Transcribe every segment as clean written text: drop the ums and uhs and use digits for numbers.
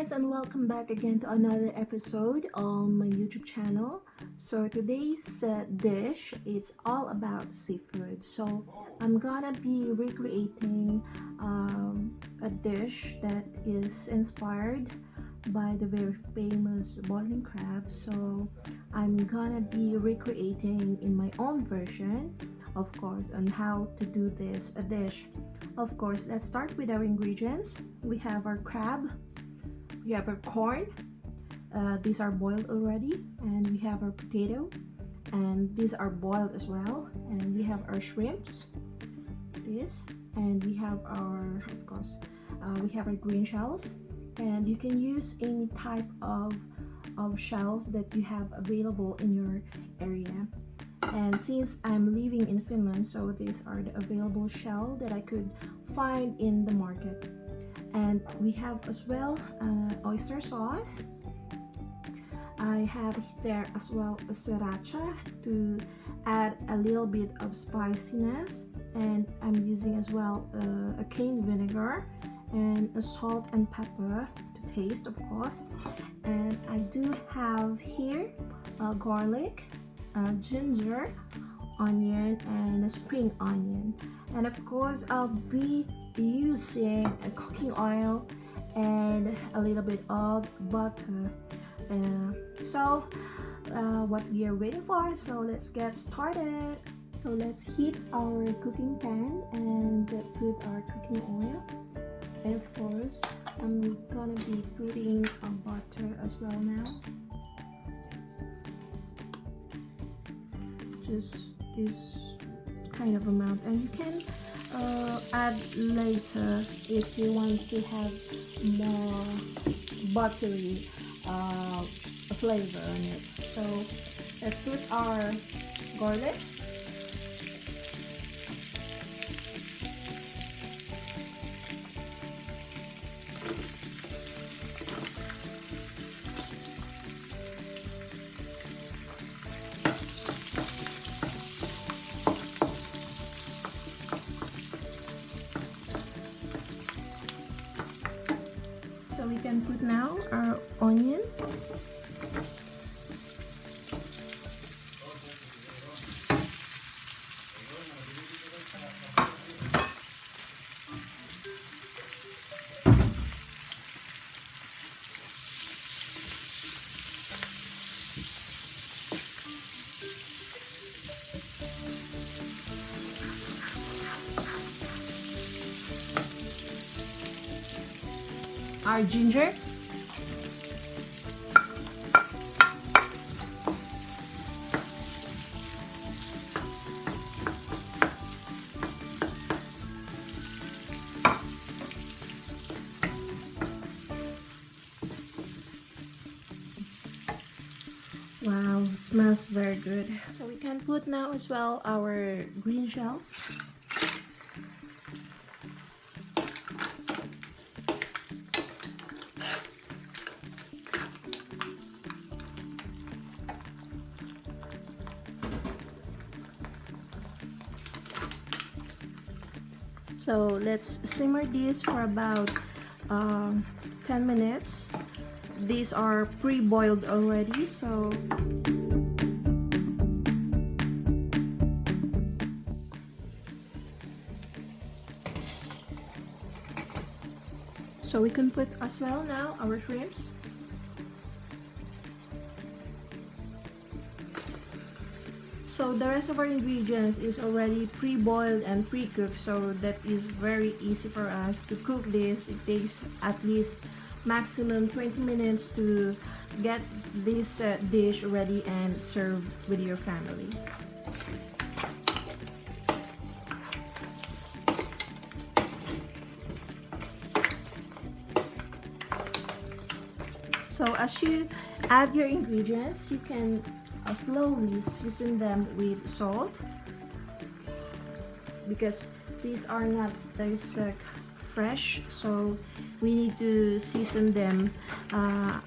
guys, and welcome back again to another episode on my YouTube channel. So today's dish, it's all about seafood. So I'm gonna be recreating a dish that is inspired by the very famous boiling crab. So I'm gonna be recreating in my own version, of course, on how to do this dish. Of course, let's start with our ingredients. We have our crab, we have our corn, these are boiled already, and we have our potato, and these are boiled as well, and we have our shrimps, this, and we have our, of course, we have our green shells, and you can use any type of shells that you have available in your area. And since I'm living in Finland, so these are the available shell that I could find in the market. And we have as well oyster sauce. I have there as well a sriracha to add a little bit of spiciness, and I'm using as well a cane vinegar and a salt and pepper to taste, of course. And I do have here garlic, ginger, onion, and a spring onion, and of course I'll be using a cooking oil and a little bit of butter. So what we are waiting for, so let's get started. So let's heat our cooking pan and put our cooking oil, and of course I'm gonna be putting butter as well now. Just this kind of amount, and you can add later if you want to have more buttery flavor on it. So let's put our garlic, so we can put now our onion, our ginger, wow, smells very good. So we can put now as well our green shells. So let's simmer this for about 10 minutes. These are pre-boiled already, so we can put as well now our shrimps. So the rest of our ingredients is already pre-boiled and pre-cooked, so that is very easy for us to cook this. It takes at least maximum 20 minutes to get this dish ready and serve with your family. So as you add your ingredients, you can slowly season them with salt, because these are not this fresh, so we need to season them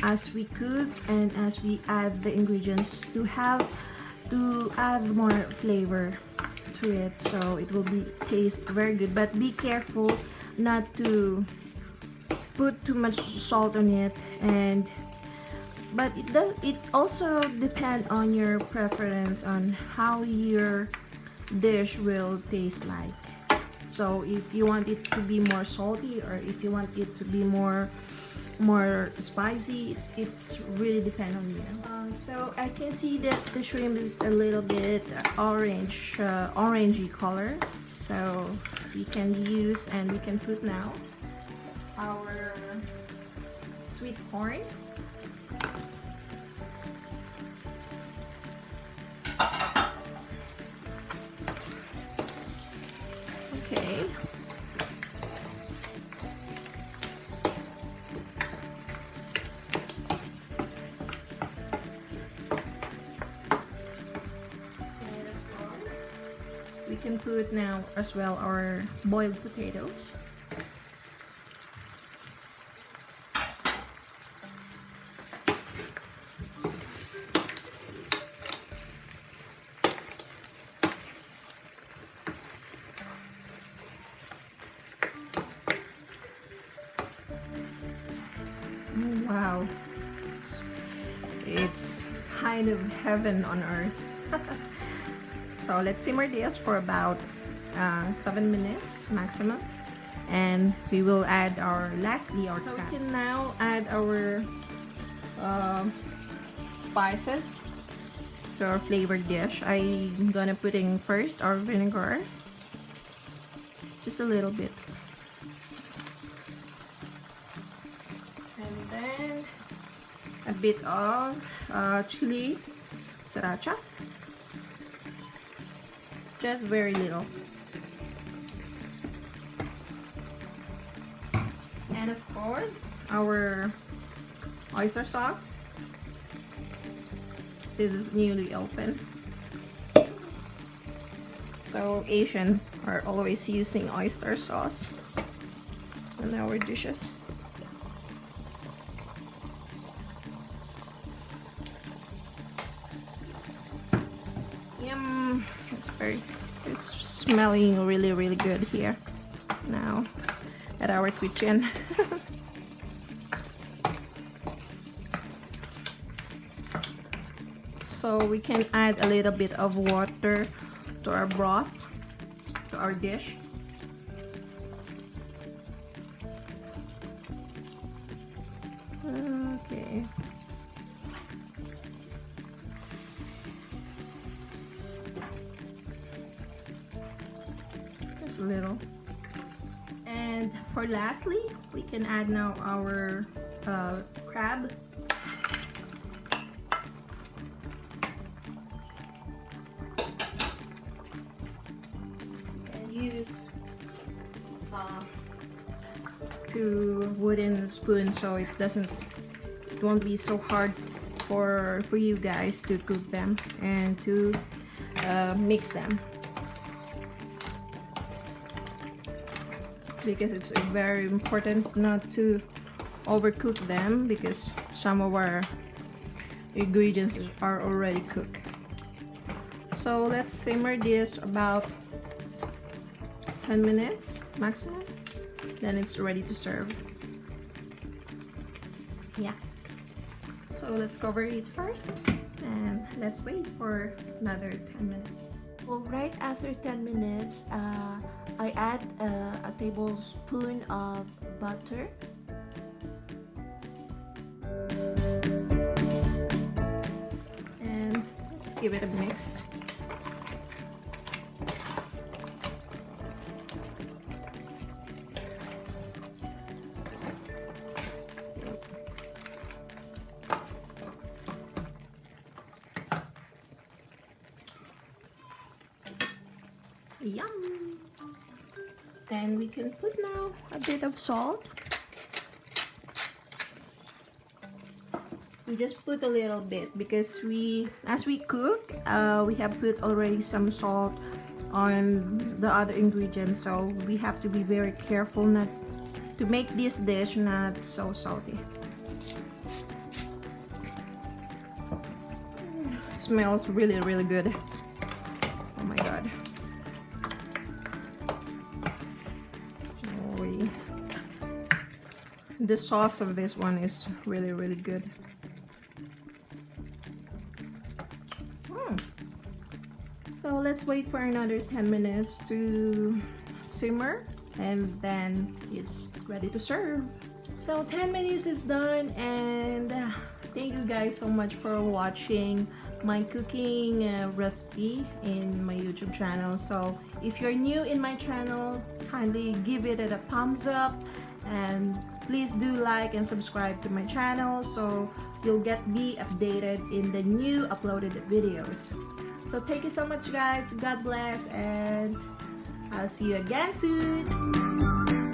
as we cook and as we add the ingredients to add more flavor to it, so it will be taste very good. But be careful not to put too much salt on it, but it also depend on your preference on how your dish will taste like. So if you want it to be more salty, or if you want it to be more spicy, it's really depend on you. So I can see that the shrimp is a little bit orangey color, so we can use, and we can put now our sweet corn. Okay. We can put now as well our boiled potatoes. Wow, it's kind of heaven on earth. So let's simmer this for about 7 minutes maximum, and we will add lastly our so we can now add our spices to our flavored dish. I'm gonna put in first our vinegar, just a little bit, and then a bit of chili sriracha, just very little, and of course our oyster sauce. This is newly opened, so Asian are always using oyster sauce in our dishes. Yum! It's smelling really good here now at our kitchen. So we can add a little bit of water to our broth, to our dish. Okay. Just a little. And for lastly, we can add now our crab. Use 2 wooden spoons, so it won't be so hard for you guys to cook them and to mix them, because it's very important not to overcook them, because some of our ingredients are already cooked. So let's simmer this about 10 minutes maximum, then it's ready to serve. Yeah, so let's cover it first and let's wait for another 10 minutes. Well, right after 10 minutes, I add a tablespoon of butter, and let's give it a mix. Yum! Then we can put now a bit of salt. We just put a little bit because as we cook, we have put already some salt on the other ingredients, so we have to be very careful not to make this dish not so salty. It smells really good. Oh my god. the sauce of this one is really, really good. So let's wait for another 10 minutes to simmer, and then it's ready to serve. So 10 minutes is done, and thank you guys so much for watching my cooking recipe in my YouTube channel. So if you're new in my channel, kindly give it a thumbs up, and please do like and subscribe to my channel so you'll get me updated in the new uploaded videos. So thank you so much guys, God bless, and I'll see you again soon.